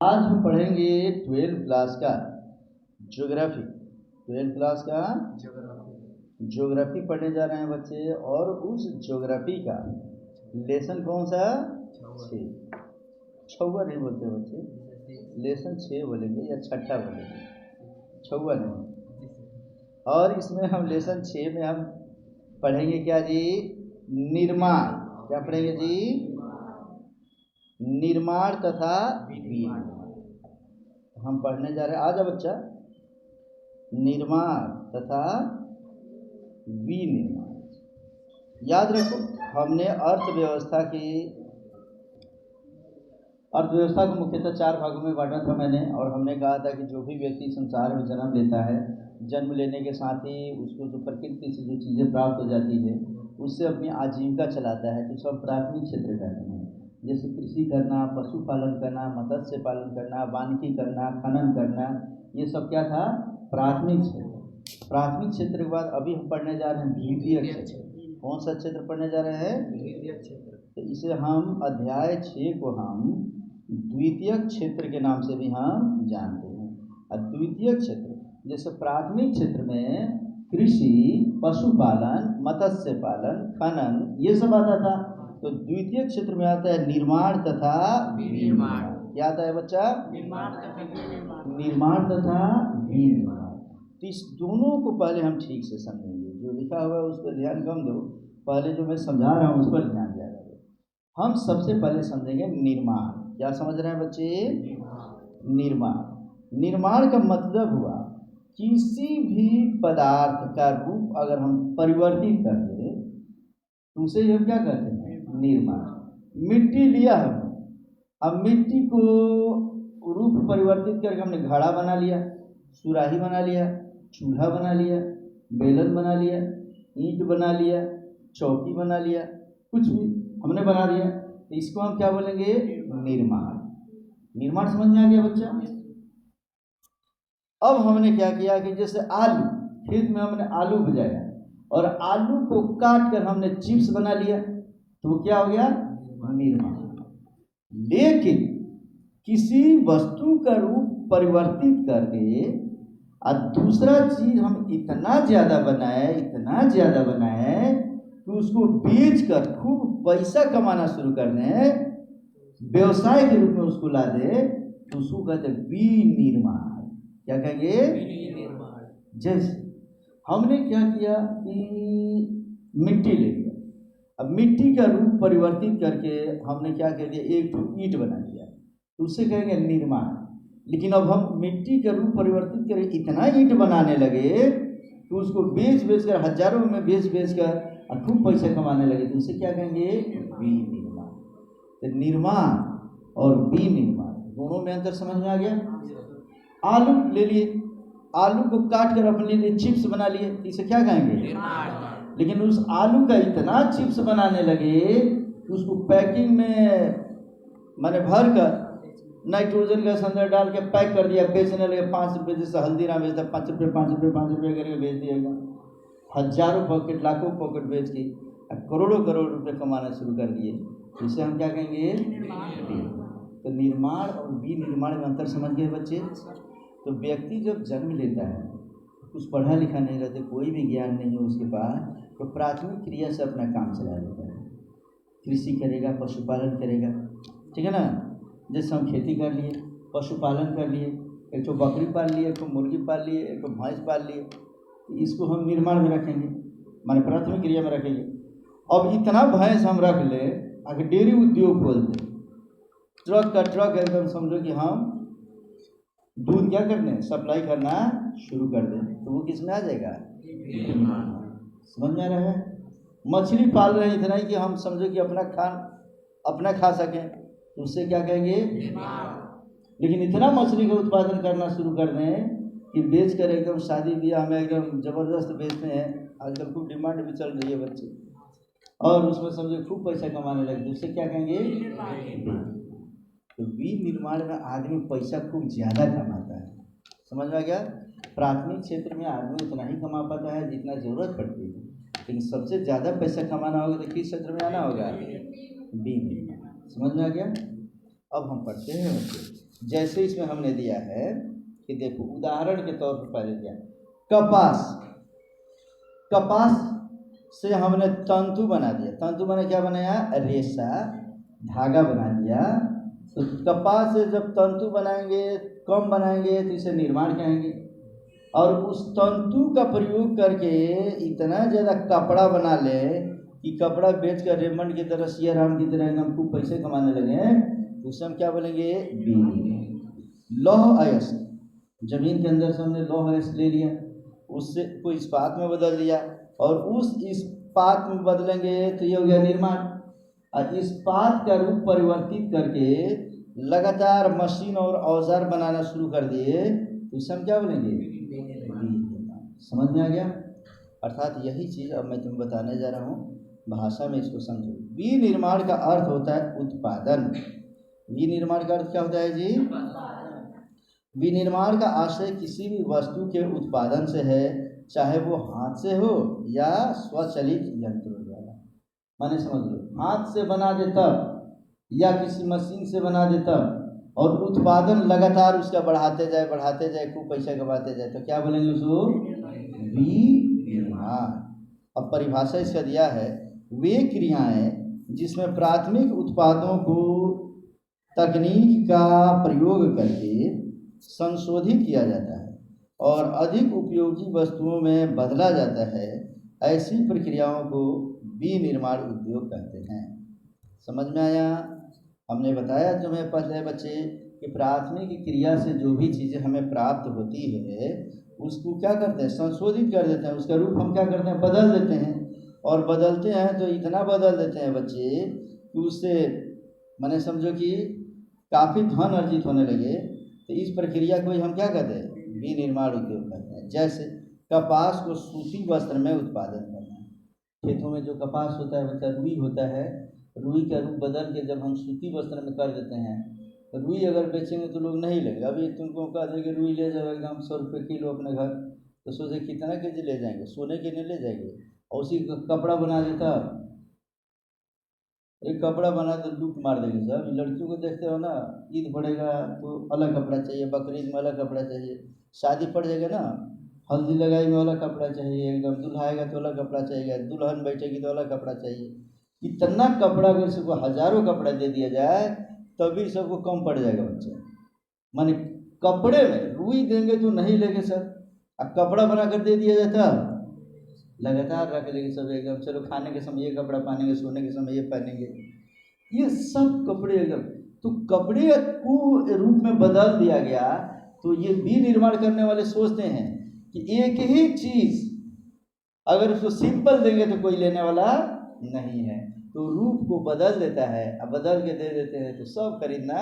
आज हम पढ़ेंगे 12th क्लास का ज्योग्राफी। 12th क्लास का ज्योग्राफी पढ़ने जा रहे हैं बच्चे। और उस ज्योग्राफी का लेसन कौन सा? 6। छवा नहीं बोलते बच्चे, लेसन 6 बोलेंगे या छठा बोलेंगे, छवा नहीं। और इसमें हम लेसन 6 में हम पढ़ेंगे क्या जी? निर्माण। क्या पढ़ेंगे जी? निर्माण तथा विनिर्माण हम पढ़ने जा रहे हैं। आजा बच्चा, निर्माण तथा विनिर्माण। याद रखो, हमने अर्थव्यवस्था को मुख्यतः 4 भागों में बांटा था मैंने। और हमने कहा था कि जो भी व्यक्ति संसार में जन्म लेता है, जन्म लेने के साथ ही उसको जो प्रकृति से जो चीज़ें प्राप्त हो जाती है उससे अपनी आजीविका चलाता है, तो सब प्राथमिक क्षेत्र कहते हैं। जैसे कृषि करना, पशुपालन करना, मत्स्य पालन करना, वानिकी करना, खनन करना, ये सब क्या था? प्राथमिक क्षेत्र। प्राथमिक क्षेत्र के बाद अभी हम पढ़ने जा रहे हैं द्वितीय क्षेत्र। कौन सा क्षेत्र पढ़ने जा रहे हैं? द्वितीय क्षेत्र। तो इसे हम अध्याय 6 को हम द्वितीय क्षेत्र के नाम से भी हम जानते हैं। द्वितीय क्षेत्र जैसे प्राथमिक क्षेत्र में कृषि, पशुपालन, मत्स्य पालन, खनन ये सब आता था, तो द्वितीय क्षेत्र में आता है निर्माण तथा विनिर्माण। क्या आता है बच्चा? निर्माण तथा विनिर्माण। निर्माण तथा विनिर्माण। तो इस दोनों को पहले हम ठीक से समझेंगे। जो लिखा हुआ है उस पर ध्यान कम दो, पहले जो मैं समझा रहा हूँ उस पर ध्यान दिया जाए। हम सबसे पहले समझेंगे निर्माण। क्या समझ रहे हैं बच्चे? निर्माण। निर्माण का मतलब हुआ किसी भी पदार्थ का रूप अगर हम परिवर्तित कर दें तो उसे हम क्या कहते हैं? निर्माण। मिट्टी लिया हमने, अब मिट्टी को रूप परिवर्तित करके हमने घड़ा बना लिया, सुराही बना लिया, चूल्हा बना लिया, बेलन बना लिया, ईंट बना लिया, चौकी बना लिया, कुछ भी हमने बना दिया, तो इसको हम क्या बोलेंगे? निर्माण। निर्माण समझ में आ गया बच्चा? अब हमने क्या किया कि जैसे आलू, खेत में हमने आलू बुझाया और आलू को काट कर हमने चिप्स बना लिया, तो क्या हो गया? निर्माण। लेकिन किसी वस्तु का रूप परिवर्तित करके और दूसरा चीज हम इतना ज्यादा बनाए कि उसको बेच कर खूब पैसा कमाना शुरू कर दें, व्यवसाय के रूप में उसको ला दे, तो उसको कहते हैं विनिर्माण। क्या कहेंगे? विनिर्माण। जैसे हमने क्या किया कि मिट्टी ले लिया, अब मिट्टी का रूप परिवर्तित करके हमने क्या कर दिया? एक ईंट बना दिया, तो उससे कहेंगे निर्माण। लेकिन अब हम मिट्टी का रूप परिवर्तित करके इतना ईंट बनाने लगे कि उसको बेच कर हजारों में बेच कर खूब पैसा कमाने लगे, तो उसे क्या कहेंगे? विनिर्माण। तो निर्माण और विनिर्माण दोनों में अंतर समझ में आ गया? आलू ले लिए, आलू को काट कर अपने लिए चिप्स बना लिए, इसे क्या कहेंगे? निर्माण। लेकिन उस आलू का इतना चिप्स बनाने लगे कि उसको पैकिंग में मैंने भर कर नाइट्रोजन गैस अंदर डाल के पैक कर दिया, बेचने लगे। 5 रुपये, जैसे हल्दीराम बेचता 5 रुपये 5 रुपये 5 रुपये करके बेच दिएगा। हजारों पॉकेट, लाखों पॉकेट बेच के करोड़ों रुपए कमाना शुरू कर दिए। इसे हम क्या कहेंगे? तो निर्माण और विनिर्माण में अंतर समझ गए बच्चे? तो व्यक्ति जब जन्म लेता है, कुछ पढ़ा लिखा नहीं रहता, कोई भी ज्ञान नहीं है उसके पास, तो प्राथमिक क्रिया से अपना काम चला लेता है। कृषि करेगा, पशुपालन करेगा, ठीक है ना? जैसे हम खेती कर लिए, पशुपालन कर लिए, एक तो बकरी पाल लिए, एक तो मुर्गी पाल लिए, एक तो भैंस पाल लिए, तो इसको हम निर्माण में रखेंगे, माने प्राथमिक क्रिया में रखेंगे। अब इतना भैंस हम रख ले, आगे डेयरी उद्योग खोल दे, ट्रक का ट्रक एकदम समझो कि हम दूध क्या कर दें? सप्लाई करना शुरू कर दें, तो वो किस में आ जाएगा? समझ में आ रहा है? मछली पाल रहे हैं इतना ही कि हम समझो कि अपना खा सकें, तो उससे क्या कहेंगे? लेकिन इतना मछली का उत्पादन करना शुरू कर दें कि बेच कर एकदम शादी ब्याह में एकदम जबरदस्त बेचते हैं। आजकल खूब डिमांड भी चल रही है बच्चे, और उसमें समझो खूब पैसा कमाने लगे, तो उससे क्या कहेंगे? तो विनिर्माण में आदमी पैसा खूब ज़्यादा कमाता है। समझ में आ गया? प्राथमिक क्षेत्र में आदमी उतना ही कमा पाता है जितना ज़रूरत पड़ती है, लेकिन सबसे ज़्यादा पैसा कमाना होगा तो किस क्षेत्र में आना होगा? विनिर्माण। समझ में आ गया? अब हम पढ़ते हैं जैसे इसमें हमने दिया है कि देखो, उदाहरण के तौर पर पहले दिया कपास। कपास से हमने तंतु बना दिया। तंतु बना क्या बनाया? रेशा, धागा बना दिया। तो कपास से जब तंतु बनाएंगे, कम बनाएंगे, तो इसे निर्माण कहेंगे। और उस तंतु का प्रयोग करके इतना ज़्यादा कपड़ा बना ले कि कपड़ा बेच कर रेमंड की तरह, सिया राम की तरह एकदम खूब पैसे कमाने लगे, तो उसे हम क्या बोलेंगे? बीज। लौह अयस्क, जमीन के अंदर से हमने लौह अयस्क ले लिया, उससे कोई इस्पात में बदल दिया, और उस इस्पात में बदलेंगे तो ये हो गया निर्माण। और इस्पात का रूप परिवर्तित करके लगातार मशीन और औजार बनाना शुरू कर दिए, तो उसे हम क्या बोलेंगे? समझ में आ गया? अर्थात यही चीज़ अब मैं तुम्हें बताने जा रहा हूँ, भाषा में इसको समझो। विनिर्माण का अर्थ होता है उत्पादन। विनिर्माण का अर्थ क्या होता है जी? विनिर्माण का आशय किसी भी वस्तु के उत्पादन से है, चाहे वो हाथ से हो या स्वचालित यंत्रों द्वारा। माने समझ लो, हाथ से बना दे तब या किसी मशीन से बना दे तब, और उत्पादन लगातार उसका बढ़ाते जाए, खूब पैसा कमाते जाए, तो क्या बोलेंगे उसको? विनिर्माण। अब परिभाषा इसका दिया है, वे क्रियाएं जिसमें प्राथमिक उत्पादों को तकनीक का प्रयोग करके संशोधित किया जाता है और अधिक उपयोगी वस्तुओं में बदला जाता है, ऐसी प्रक्रियाओं को विनिर्माण उद्योग कहते हैं। समझ में आया? हमने बताया तुम्हें पहले बच्चे कि प्राथमिक क्रिया से जो भी चीज़ें हमें प्राप्त होती है उसको क्या करते हैं? संशोधित कर देते हैं। उसका रूप हम क्या करते हैं? बदल देते हैं। और बदलते हैं तो इतना बदल देते हैं बच्चे कि उससे माने समझो कि काफ़ी धन अर्जित होने लगे। तो इस प्रक्रिया को हम क्या कहते हैं? विनिर्माण उद्योग कहते हैं। जैसे कपास को सूती वस्त्र में उत्पादन करना। खेतों में जो कपास होता है बच्चा, रुई होता है, रुई का रूप बदल के जब हम सूती वस्त्र में कर देते हैं, तो रुई अगर बेचेंगे तो लोग नहीं लेंगे। अभी तुमको कह दें कि रुई ले जाओ एकदम 100 रुपये किलो अपने घर, तो सोचे कितना केजी ले जाएंगे? सोने के नहीं ले जाएंगे। और उसी कपड़ा बना देता, एक कपड़ा बना तो लूट मार देंगे सब। लड़कियों को देखते हो ना, ईद पड़ेगा तो अलग कपड़ा चाहिए, बकरीद में अलग कपड़ा चाहिए, शादी पड़ जाएगा ना, हल्दी लगाई में अलग कपड़ा चाहिए, एकदम दूल्हा आएगा तो अलग कपड़ा चाहिए, दुल्हन बैठेगी तो अलग कपड़ा चाहिए। इतना कपड़ा अगर सबको हजारों कपड़ा दे दिया जाए तभी सबको कम पड़ जाएगा बच्चे। माने कपड़े में रुई देंगे तो नहीं लेंगे सर, अब कपड़ा बना कर दे दिया जाता, लगातार रख लेंगे सब एकदम। चलो खाने के समय ये कपड़ा पहनेंगे, सोने के समय ये पहनेंगे, ये सब कपड़े एकदम। तो कपड़े को रूप में बदल दिया गया। तो ये विनिर्माण करने वाले सोचते हैं कि एक ही चीज अगर उसको सिंपल देंगे तो कोई लेने वाला नहीं है, तो रूप को बदल देता है, अब बदल के दे देते हैं तो सब खरीदना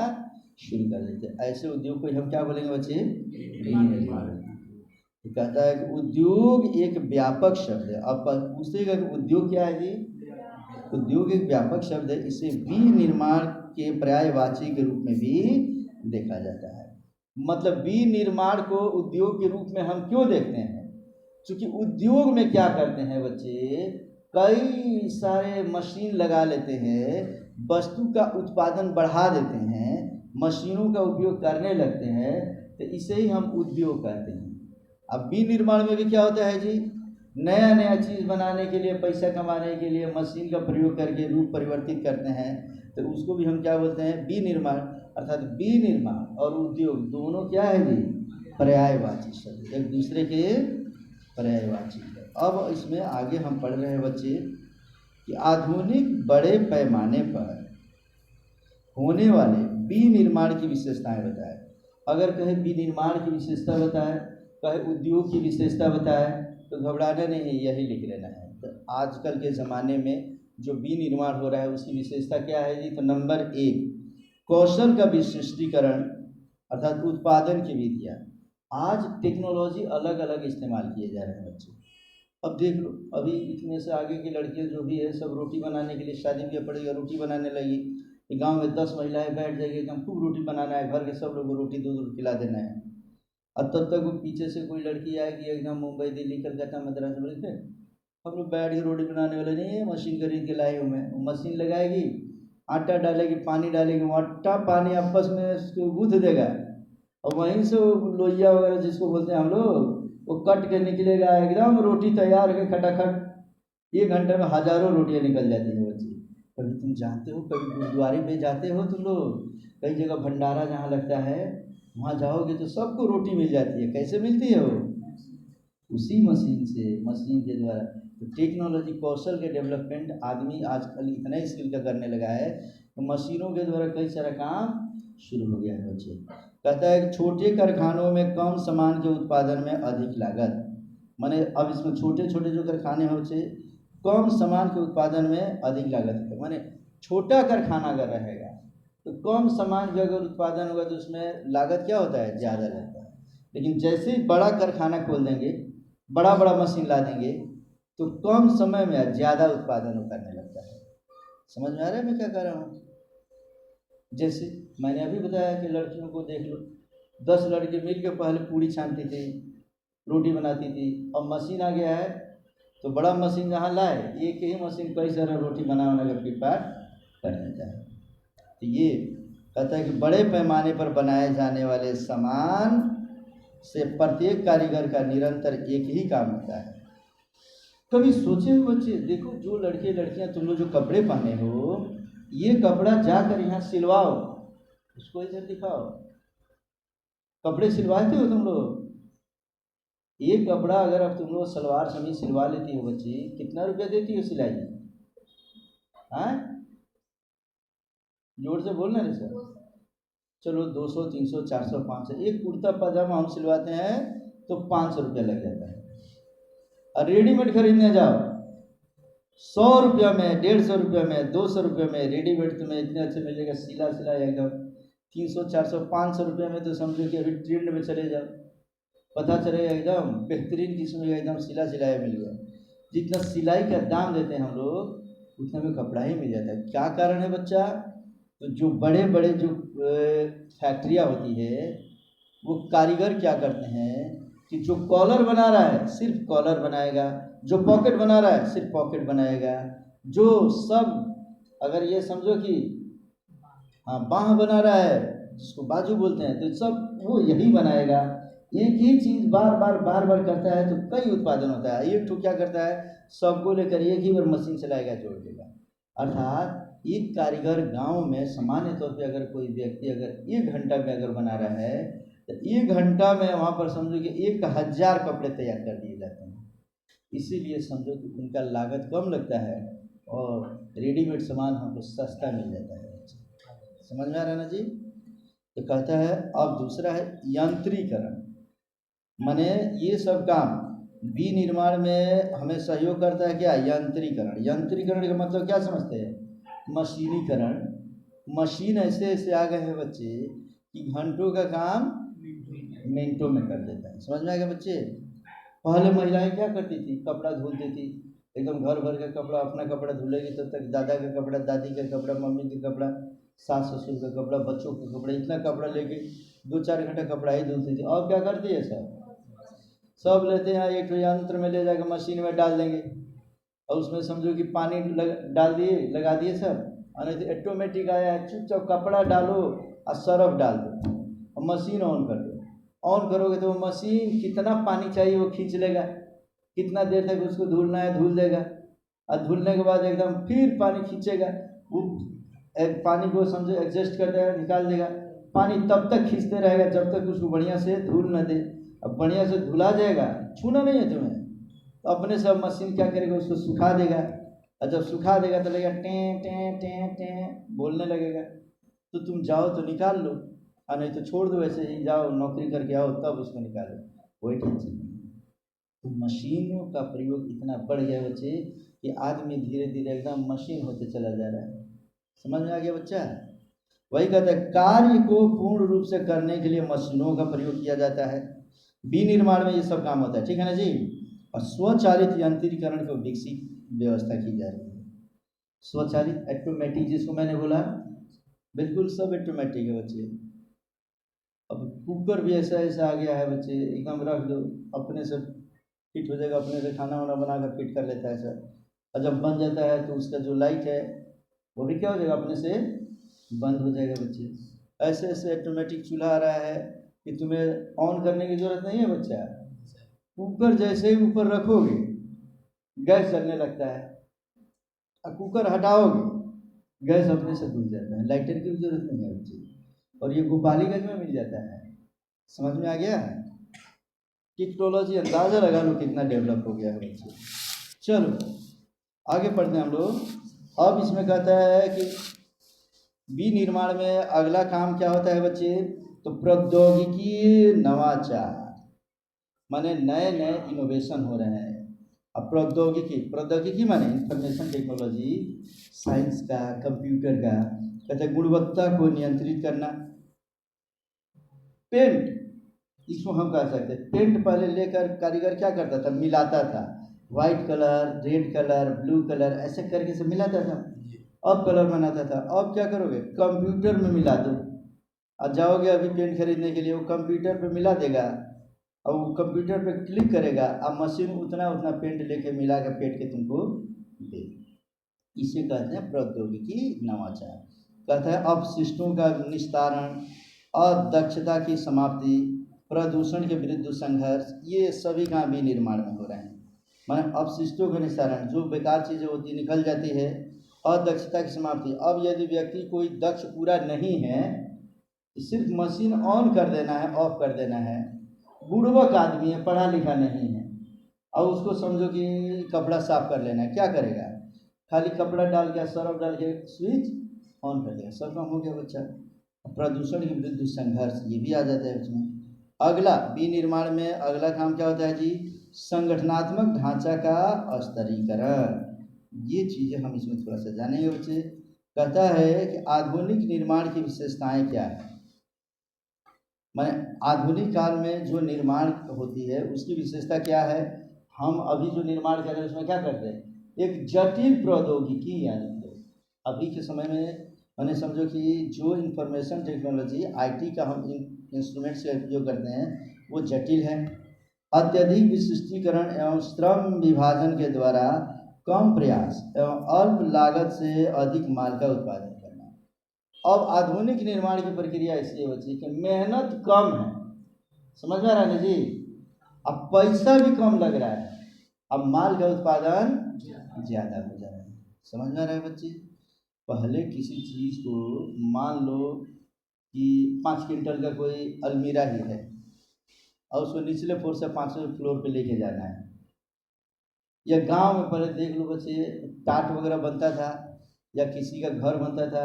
शुरू कर देते हैं। ऐसे उद्योग को हम क्या बोलेंगे बच्चे? विनिर्माण। कहता है कि उद्योग एक व्यापक शब्द है। अब पूछेगा कि उद्योग क्या है जी? उद्योग एक व्यापक शब्द है, इसे विनिर्माण के पर्यायवाची के रूप में भी देखा जाता है। मतलब विनिर्माण को उद्योग के रूप में हम क्यों देखते हैं? क्योंकि उद्योग में क्या करते हैं बच्चे, कई सारे मशीन लगा लेते हैं, वस्तु का उत्पादन बढ़ा देते हैं, मशीनों का उपयोग करने लगते हैं, तो इसे ही हम उद्योग कहते हैं। अब विनिर्माण में भी क्या होता है जी? नया नया चीज़ बनाने के लिए, पैसा कमाने के लिए मशीन का प्रयोग करके रूप परिवर्तित करते हैं, तो उसको भी हम क्या बोलते हैं? विनिर्माण। अर्थात विनिर्माण और उद्योग दोनों क्या है जी? पर्यायवाची शब्द, एक दूसरे के पर्यायवाची। अब इसमें आगे हम पढ़ रहे हैं बच्चे कि आधुनिक बड़े पैमाने पर होने वाले विनिर्माण की विशेषताएं बताएं। अगर कहे विनिर्माण की विशेषता बताएं, कहे उद्योग की विशेषता बताएं, तो घबराना नहीं, यही लिख लेना है। तो आजकल के ज़माने में जो विनिर्माण हो रहा है उसकी विशेषता क्या है जी? तो नंबर 1, कौशल का विशिष्टीकरण, अर्थात उत्पादन की विधियाँ। आज टेक्नोलॉजी अलग अलग इस्तेमाल किए जा रहे हैं बच्चे। अब देख लो, अभी इतने से आगे की लड़कियां जो भी है सब रोटी बनाने के लिए, शादी भी पड़ेगा रोटी बनाने लगी। गांव में 10 महिलाएं बैठ जाएगी, एकदम खूब रोटी बनाना है, घर के सब लोगों को रोटी दूध खिला देना है। और तब तक वो पीछे से कोई लड़की आएगी एकदम मुंबई दिल्ली कलकत्ता मद्रास बोल के, हम लोग बैठ के रोटी बनाने वाले नहीं है, मशीन खरीद के लाए हूँ मैं। वो मशीन लगाएगी, आटा डालेगी, पानी डालेगी, वो आटा पानी आपस में उसको गूँथ देगा और वहीं से वो लोइया वगैरह जिसको बोलते हैं हम लोग, वो कट के निकलेगा, एकदम रोटी तैयार है खटाखट। 1 घंटे में हज़ारों रोटियां निकल जाती है बच्चे। कभी तुम जानते हो, कभी गुरुद्वारे पे जाते हो तुम लोग, कई जगह भंडारा जहाँ लगता है वहाँ जाओगे तो सबको रोटी मिल जाती है। कैसे मिलती है वो? उसी मशीन से, मशीन के द्वारा। तो टेक्नोलॉजी, कौशल के डेवलपमेंट, आदमी आजकल इतना स्किल का करने लगा है तो मशीनों के द्वारा कई सारा काम शुरू हो गया है बच्चे। कहता है कि छोटे कारखानों में कम सामान के उत्पादन में अधिक लागत। माने अब इसमें छोटे छोटे जो कारखाने हैं बच्चे, कम सामान के उत्पादन में अधिक लागत है। माने छोटा कारखाना अगर रहेगा तो कम सामान का अगर उत्पादन होगा तो उसमें लागत क्या होता है? ज़्यादा लगता है। लेकिन जैसे ही बड़ा कारखाना खोल देंगे, बड़ा बड़ा मशीन ला देंगे, तो कम समय में ज़्यादा उत्पादन करने लगता है। समझ में आ रहा है मैं क्या कर रहा हूँ? जैसे मैंने अभी बताया कि लड़कियों को देख लो, 10 लड़के मिल के पहले पूड़ी छानती थी, रोटी बनाती थी। अब मशीन आ गया है तो बड़ा मशीन जहाँ लाए, एक ही मशीन कई सारा रोटी बना के प्रिपेयर कर देता है। तो ये कहता है कि बड़े पैमाने पर बनाए जाने वाले सामान से प्रत्येक कारीगर का निरंतर एक ही काम होता है। कभी सोचे हो बच्चे, देखो जो लड़के लड़कियां तुम लोग जो कपड़े पहने हो, ये कपड़ा जाकर यहाँ सिलवाओ, उसको इधर दिखाओ। कपड़े सिलवाते हो तुम लोग? ये कपड़ा अगर अब तुम लोग सलवार समीज सिलवा लेती हो बच्ची, कितना रुपया देती हो सिलाई? हाँ, जोर से बोलना रे सर। चलो 200, 300, 400, 500। एक कुर्ता पजामा हम सिलवाते हैं तो 500 रुपया लग जाता है। और रेडीमेड खरीदने जाओ 100 रुपया में, 150 रुपया में, 200 रुपये में रेडीमेड तुम्हें इतने अच्छे मिलेगा, सिला सिला एकदम 300, 400, 500 रुपये में। तो समझो कि अभी ट्रेंड में चले जाओ, पता चलेगा एकदम बेहतरीन किस्म का एकदम सिला सिलाया मिल गया। जितना सिलाई का दाम देते हैं हम लोग, उतने में कपड़ा ही मिल जाता है। क्या कारण है बच्चा? तो जो बड़े बड़े जो फैक्ट्रियाँ होती है, वो कारीगर क्या करते हैं कि जो कॉलर बना रहा है सिर्फ कॉलर बनाएगा, जो पॉकेट बना रहा है सिर्फ पॉकेट बनाएगा, जो सब अगर ये समझो कि हाँ बाँह बना रहा है जिसको बाजू बोलते हैं, तो सब वो यही बनाएगा। एक ही चीज़ बार बार बार बार करता है तो कई उत्पादन होता है। एक तो क्या करता है, सबको लेकर एक ही बार मशीन चलाएगा, जोड़ देगा। अर्थात एक कारीगर गांव में सामान्य तौर पे अगर कोई व्यक्ति अगर 1 घंटा में अगर बना रहा है तो 1 घंटा में वहाँ पर समझो कि 1000 कपड़े तैयार कर दिए जाते हैं। इसीलिए समझो कि उनका लागत कम लगता है और रेडीमेड सामान हमको सस्ता मिल जाता है। समझ में आ रहा है ना जी? तो कहता है अब दूसरा है यांत्रिकरण। माने ये सब काम विनिर्माण में हमें सहयोग करता है क्या? यंत्रीकरण। यंत्रीकरण का मतलब क्या समझते हैं? मशीनीकरण। मशीन ऐसे ऐसे आ गए हैं बच्चे कि घंटों का काम मिनटों में कर देता है। समझ में आ गया बच्चे? पहले महिलाएं क्या करती थी? कपड़ा धुलती थी, एकदम घर भर का कपड़ा, अपना कपड़ा धुलेगी तब तक दादा का कपड़ा, दादी का कपड़ा, मम्मी का कपड़ा, सास ससुर का कपड़ा, बच्चों का कपड़ा, इतना कपड़ा लेके 2-4 घंटा कपड़ा ही धुलती थी। और क्या करती है सब लेते हैं एक यंत्र में ले जाकर मशीन में डाल देंगे और उसमें समझो कि पानी डाल दिए, लगा दिए सब, और नहीं तो ऑटोमेटिक आया है, चुपचाप कपड़ा डालो और सर्फ डाल दो और मशीन ऑन कर दो। ऑन करोगे तो वो मशीन कितना पानी चाहिए वो खींच लेगा, कितना देर तक उसको धुलना है धुल देगा, और धुलने के बाद एकदम फिर पानी खींचेगा, वो पानी को समझो एडजस्ट कर देगा, निकाल देगा। पानी तब तक खींचते रहेगा जब तक उसको बढ़िया से धुल न दे। अब बढ़िया से धुला जाएगा, छूना नहीं है तुम्हें, तो अपने सब मशीन क्या करेगा, उसको सुखा देगा। और जब सुखा देगा तो लगेगा टें टें टें टें बोलने लगेगा। तो तुम जाओ तो निकाल लो, और नहीं तो छोड़ दो, ऐसे ही जाओ नौकरी करके आओ तब उसको निकालो, कोई टेंशन नहीं। तो मशीनों का प्रयोग इतना बढ़ गया बच्चे कि आदमी धीरे धीरे एकदम मशीन होते चला जा रहा है। समझ में आ गया बच्चा? वही कहता है कार्य को पूर्ण रूप से करने के लिए मशीनों का प्रयोग किया जाता है। विनिर्माण में ये सब काम होता है, ठीक है ना जी? और स्वचालित यंत्रीकरण को विकसित व्यवस्था की जा रही है। स्वचालित ऑटोमेटिक जिसको मैंने बोला, बिल्कुल सब ऑटोमेटिक है बच्चे। अब कुकर भी ऐसा ऐसा आ गया है बच्चे, एकदम रख दो अपने से फिट हो जाएगा, अपने से खाना वाना बनाकर फिट कर लेता है सर। और जब बन जाता है तो उसका जो लाइट है वो भी क्या हो जाएगा, अपने से बंद हो जाएगा बच्चे। ऐसे ऐसे ऑटोमेटिक चूल्हा आ रहा है कि तुम्हें ऑन करने की ज़रूरत नहीं है बच्चा, कुकर जैसे ही ऊपर रखोगे गैस जलने लगता है, और कुकर हटाओगे गैस अपने से बुझ जाता है, लाइटर की भी जरूरत नहीं है बच्चे। और ये गोपालीगंज में मिल जाता है। समझ में आ गया? टेक्नोलॉजी अंदाजा लगा लो कितना डेवलप हो गया है बच्चे। चलो आगे पढ़ते हैं हम लोग। अब इसमें कहता है कि विनिर्माण में अगला काम क्या होता है बच्चे, तो प्रौद्योगिकी नवाचार, माने नए नए इनोवेशन हो रहे हैं। अब प्रौद्योगिकी माने इंफॉर्मेशन टेक्नोलॉजी, साइंस का, कंप्यूटर का। कहते हैं गुणवत्ता को नियंत्रित करना। पेंट, इसको हम कह सकते हैं, पेंट पहले लेकर कारीगर क्या करता था, मिलाता था, white colour, red colour, blue colour, ऐसे करके से मिलाता था, अब कलर बनाता था। अब क्या करोगे, कंप्यूटर में मिला दो, और जाओगे अभी पेंट खरीदने के लिए, वो कंप्यूटर पे मिला देगा, और वो कंप्यूटर पे क्लिक करेगा, अब मशीन उतना उतना पेंट लेके मिला के पेंट के तुमको दे। इसे कहते हैं प्रौद्योगिकी नवाचार। कहता है अपशिष्टों का निस्तारण, अदक्षता की समाप्ति, प्रदूषण के विरुद्ध संघर्ष, ये सभी काम विनिर्माण में हो रहे हैं। माने अपशिष्टों का निस्तारण, जो बेकार चीज़ें होती निकल जाती है, अदक्षता की समाप्ति। अब यदि व्यक्ति कोई दक्ष पूरा नहीं है, सिर्फ मशीन ऑन कर देना है, ऑफ कर देना है, बुड़बक आदमी है, पढ़ा लिखा नहीं है, और उसको समझो कि कपड़ा साफ कर लेना है, क्या करेगा, खाली कपड़ा डाल के सर्फ डाल के स्विच ऑन कर देगा, सब काम हो गया बच्चा। प्रदूषण के विरुद्ध संघर्ष, ये भी आ जाता है उसमें। अगला विनिर्माण में अगला काम क्या होता है जी, संगठनात्मक ढांचा का स्तरीकरण। ये चीज़ें हम इसमें थोड़ा सा जानेंगे बच्चे। कहता है कि आधुनिक निर्माण की विशेषताएं क्या है। माने आधुनिक काल में जो निर्माण होती है उसकी विशेषता क्या है। हम अभी जो निर्माण कर रहे हैं उसमें क्या करते हैं, एक जटिल प्रौद्योगिकी, यानी अभी के समय में मैंने समझो कि जो इंफॉर्मेशन टेक्नोलॉजी आईटी का हम इंस्ट्रूमेंट से उपयोग करते हैं वो जटिल है। अत्यधिक विशिष्टीकरण एवं श्रम विभाजन के द्वारा कम प्रयास एवं अल्प लागत से अधिक माल का उत्पादन करना। अब आधुनिक निर्माण की प्रक्रिया इसलिए होती है कि मेहनत कम है, समझ में आ रहा है ना जी, अब पैसा भी कम लग रहा है, अब माल का उत्पादन ज़्यादा हो जा रहा है। समझ में आ रहा है बच्चे। पहले किसी चीज़ को मान लो कि 5 क्विंटल का कोई अलमीरा ही है, और उसको निचले फ्लोर से 5वें फ्लोर पे लेके जाना है। या गांव में पहले देख लो बच्चे, टाट वगैरह बनता था, या किसी का घर बनता था,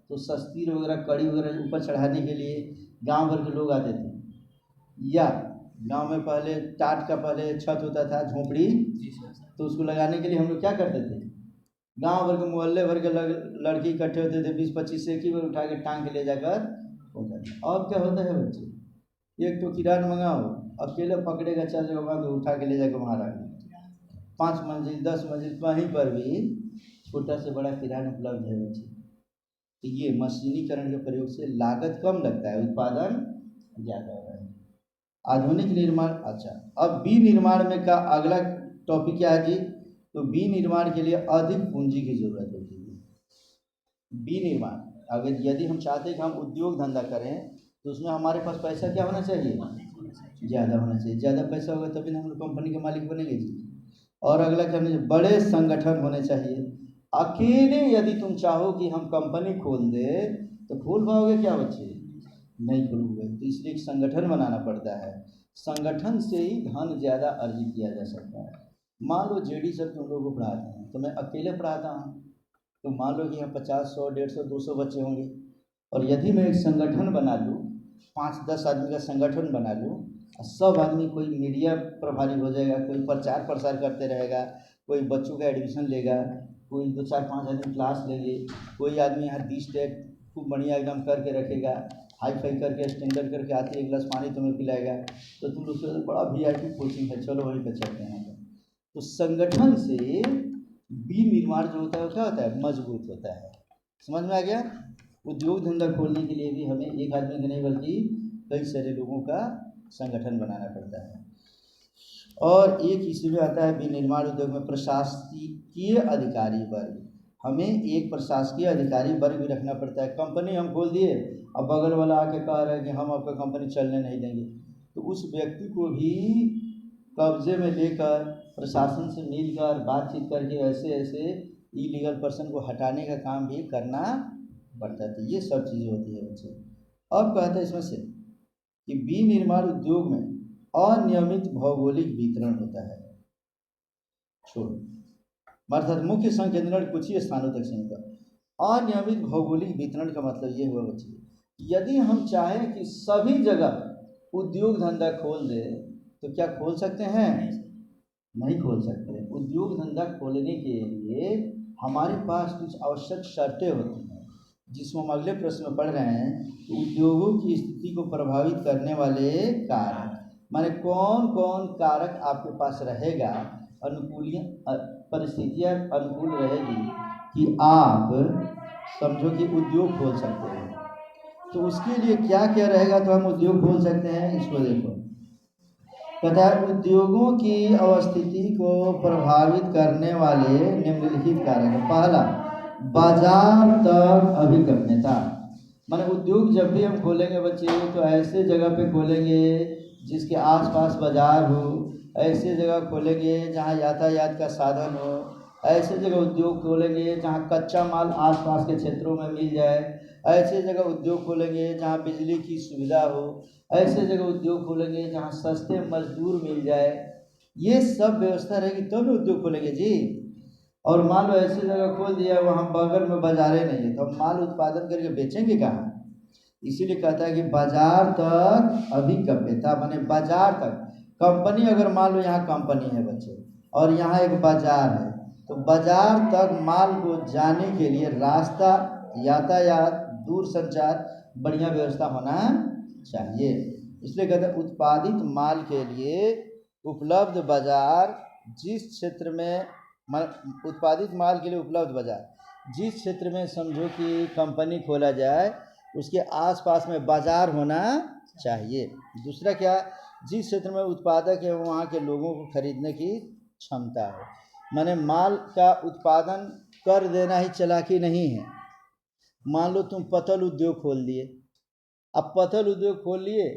तो सस्ती वगैरह कड़ी वगैरह ऊपर चढ़ाने के लिए गांव भर के लोग आते थे। या गांव में पहले टाट का पहले छत होता था, झोपड़ी, तो उसको लगाने के लिए हम लोग क्या करते थे, गांव भर के मोहल्ले भर के लड़के इकट्ठे होते थे, 20-25 एक ही बार उठा के टांग के ले जाकर होता था। अब क्या होता है बच्चे, एक तो किरान मंगाओ, अकेले पकड़ेगा 4 जगह बांध उठा के ले जाकर वहाँ रख दो, 5 मंजिल 10 मंजिल कहीं पर भी छोटा से बड़ा किरान उपलब्ध है बच्चे। तो ये मशीनीकरण के प्रयोग से लागत कम लगता है, उत्पादन ज़्यादा हो रहा है। आधुनिक निर्माण। अच्छा, अब विनिर्माण में का अगला टॉपिक क्या है जी, तो विनिर्माण के लिए अधिक पूंजी की जरूरत होती है। विनिर्माण, अगर यदि हम चाहते हैं कि हम उद्योग धंधा करें तो उसमें हमारे पास पैसा क्या होना चाहिए, ज़्यादा होना चाहिए। ज़्यादा पैसा होगा तभी ना हम लोग कंपनी के मालिक बनेंगे जी। और अगला क्या होना, बड़े संगठन होने चाहिए। अकेले यदि तुम चाहो कि हम कंपनी खोल दे तो खोल पाओगे क्या बच्चे, नहीं खोलोगे। तो इसलिए एक संगठन बनाना पड़ता है, संगठन से ही धन ज़्यादा अर्जित किया जा सकता है। मान लो जेडी सर तुम लोगों को पढ़ाते हैं, तो मैं अकेले पढ़ाता हूँ, तो मान लो कि यहाँ 50, 100, 150, 200 बच्चे होंगे, और यदि मैं एक संगठन बना लूँ, 5-10 आदमी का संगठन बना लूँ, सब आदमी, कोई मीडिया प्रभारी हो जाएगा, कोई प्रचार प्रसार करते रहेगा, कोई बच्चों का एडमिशन लेगा, कोई 2-4-5 आदमी क्लास लेंगे, कोई आदमी यहाँ 20 टैग खूब बढ़िया एकदम करके रखेगा, हाई फाई करके स्टैंडर्ड करके आते एक गिलास पानी तुम्हें पिलाएगा, तो तुम लोग सोचो बड़ा VIP कोचिंग है, चलो वहीं पर चलते हैं। तो संगठन से विनिर्माण जो होता है क्या होता है, मजबूत होता है। समझ में आ गया। उद्योग धंधा खोलने के लिए भी हमें एक आदमी का नहीं बल्कि कई सारे लोगों का संगठन बनाना पड़ता है। और एक इसमें आता है विनिर्माण उद्योग में प्रशासकीय अधिकारी वर्ग। हमें एक प्रशासकीय अधिकारी वर्ग भी रखना पड़ता है। कंपनी हम खोल दिए, अब बगल वाला आके कह रहा है कि हम आपका कंपनी चलने नहीं देंगे, तो उस व्यक्ति को भी कब्जे में लेकर प्रशासन से मिलकर बातचीत करके ऐसे ऐसे इलीगल पर्सन को हटाने का काम भी करना पड़ता है। तो ये सब चीज़ें होती है बच्चे। अब कहते हैं इसमें से कि विनिर्माण उद्योग में अनियमित भौगोलिक वितरण होता है। छोड़ो, अर्थात मुख्य संकेंद्रण कुछ ही स्थानों तक सीमित है। अनियमित भौगोलिक वितरण का मतलब ये हुआ बच्चे, यदि हम चाहें कि सभी जगह उद्योग धंधा खोल दे तो क्या खोल सकते हैं? नहीं खोल सकते। उद्योग धंधा खोलने के लिए हमारे पास कुछ आवश्यक शर्तें होती हैं, जिसको हम अगले प्रश्न में पढ़ रहे हैं। तो उद्योगों की स्थिति को प्रभावित करने वाले कारक, माने कौन कौन कारक आपके पास रहेगा, अनुकूलिय परिस्थितियाँ अनुकूल रहेगी कि आप समझो कि उद्योग खोल सकते हैं। तो उसके लिए क्या क्या रहेगा तो हम उद्योग खोल सकते हैं? इसको देखो, कहता है उद्योगों की अवस्थिति को प्रभावित करने वाले निम्नलिखित कारक। पहला, बाजार तक अभिगम्यता, माने उद्योग जब भी हम खोलेंगे बच्चे तो ऐसे जगह पे खोलेंगे जिसके आसपास बाजार हो, ऐसे जगह खोलेंगे जहाँ यातायात का साधन हो, ऐसे जगह उद्योग खोलेंगे जहाँ कच्चा माल आसपास के क्षेत्रों में मिल जाए, ऐसे जगह उद्योग खोलेंगे जहाँ बिजली की सुविधा हो, ऐसे जगह उद्योग खोलेंगे जहाँ सस्ते मजदूर मिल जाए। ये सब व्यवस्था रहेगी तो भी उद्योग खोलेंगे जी। और मान लो ऐसी जगह खोल दिया वहाँ बगल में बाजारें नहीं है, तो हम माल उत्पादन करके बेचेंगे कहाँ? इसीलिए कहता है कि बाजार तक अभिगम्यता, माने बाजार तक। कंपनी अगर मान लो यहाँ कंपनी है बच्चे और यहाँ एक बाजार है, तो बाजार तक माल को जाने के लिए रास्ता, यातायात, दूर संचार, बढ़िया व्यवस्था होना चाहिए। इसलिए कहते हैं उत्पादित माल के लिए उपलब्ध बाजार, जिस क्षेत्र में उत्पादित माल के लिए उपलब्ध बाजार, जिस क्षेत्र में समझो कि कंपनी खोला जाए उसके आसपास में बाजार होना चाहिए। दूसरा क्या, जिस क्षेत्र में उत्पादक है वहाँ के लोगों को खरीदने की क्षमता हो, माने माल का उत्पादन कर देना ही चालाकी नहीं है। मान लो तुम पतल उद्योग खोल दिए, अब पतल उद्योग खोल लिए,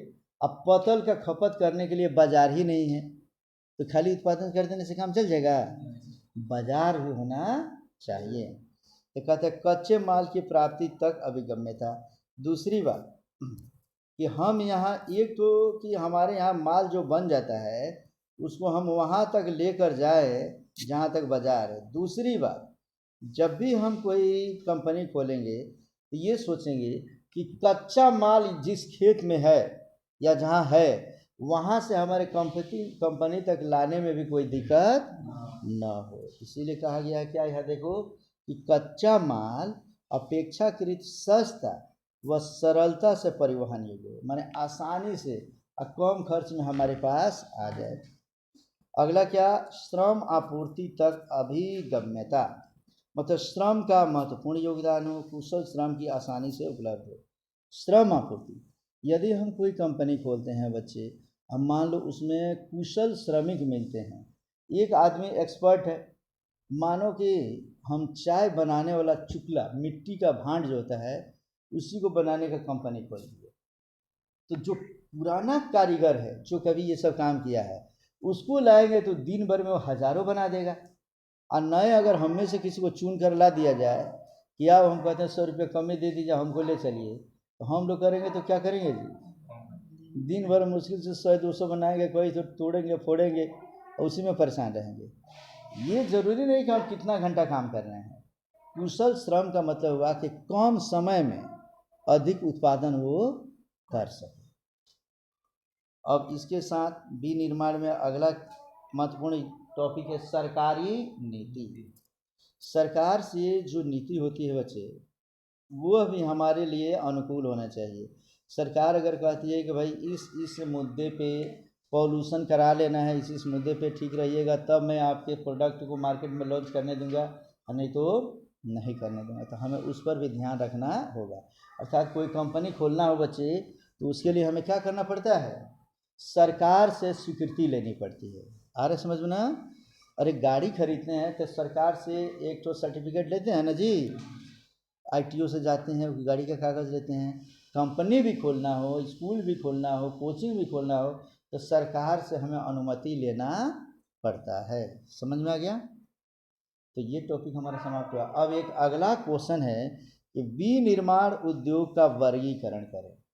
अब पतल का खपत करने के लिए बाजार ही नहीं है, तो खाली उत्पादन कर देने से काम चल जाएगा? बाजार भी होना चाहिए। तो कहते हैं कच्चे माल की प्राप्ति तक अभिगम्यता। दूसरी बात कि हम यहाँ एक तो कि हमारे यहाँ माल जो बन जाता है उसको हम वहाँ तक लेकर जाए जहाँ तक बाजार है। दूसरी बात, जब भी हम कोई कंपनी खोलेंगे तो ये सोचेंगे कि कच्चा माल जिस खेत में है या जहाँ है वहाँ से हमारे कंपनी तक लाने में भी कोई दिक्कत न हो। इसीलिए कहा गया है क्या, यहाँ देखो कि कच्चा माल अपेक्षाकृत सस्ता व सरलता से परिवहन योग्य, माने आसानी से और कम खर्च में हमारे पास आ जाए। अगला क्या, श्रम आपूर्ति तक अभिगम्यता, मतलब श्रम का महत्वपूर्ण योगदान हो, कुशल श्रम की आसानी से उपलब्ध हो। श्रम आपूर्ति, यदि हम कोई कंपनी खोलते हैं बच्चे, हम मान लो उसमें कुशल श्रमिक मिलते हैं। एक आदमी एक्सपर्ट है, मानो कि हम चाय बनाने वाला चुकला, मिट्टी का भांड जो होता है उसी को बनाने का कंपनी खोल दिया, तो जो पुराना कारीगर है जो कभी ये सब काम किया है उसको लाएंगे तो दिन भर में वो हज़ारों बना देगा। और नए अगर हम में से किसी को चुन कर ला दिया जाए कि आप, हम कहते हैं 100 रुपये कम ही दे दीजिए, हमको ले चलिए, तो हम लोग करेंगे तो क्या करेंगे जी? दिन भर मुश्किल से 100-200 बनाएंगे, कोई तो तोड़ेंगे फोड़ेंगे और उसी में परेशान रहेंगे। ये ज़रूरी नहीं कि हम कितना घंटा काम कर रहे हैं। कुशल श्रम का मतलब हुआ कि कम समय में अधिक उत्पादन वो कर सके। अब इसके साथ विनिर्माण में अगला महत्वपूर्ण टॉपिक है सरकारी नीति। सरकार से जो नीति होती है बच्चे, वो भी हमारे लिए अनुकूल होना चाहिए। सरकार अगर कहती है कि भाई इस मुद्दे पे पॉल्यूशन करा लेना है, इस मुद्दे पे ठीक रहिएगा तब मैं आपके प्रोडक्ट को मार्केट में लॉन्च करने दूंगा, नहीं तो नहीं करने दूंगा, तो हमें उस पर भी ध्यान रखना होगा। अर्थात कोई कंपनी खोलना हो बच्चे तो उसके लिए हमें क्या करना पड़ता है, सरकार से स्वीकृति लेनी पड़ती है। आ रहे समझ में ना? अरे गाड़ी खरीदते हैं तो सरकार से एक तो सर्टिफिकेट लेते हैं ना जी, आईटीओ से जाते हैं, गाड़ी का कागज़ लेते हैं। कंपनी भी खोलना हो, स्कूल भी खोलना हो, कोचिंग भी खोलना हो, तो सरकार से हमें अनुमति लेना पड़ता है। समझ में आ गया? तो ये टॉपिक हमारा समाप्त हुआ। अब एक अगला क्वेश्चन है कि विनिर्माण उद्योग का वर्गीकरण करें।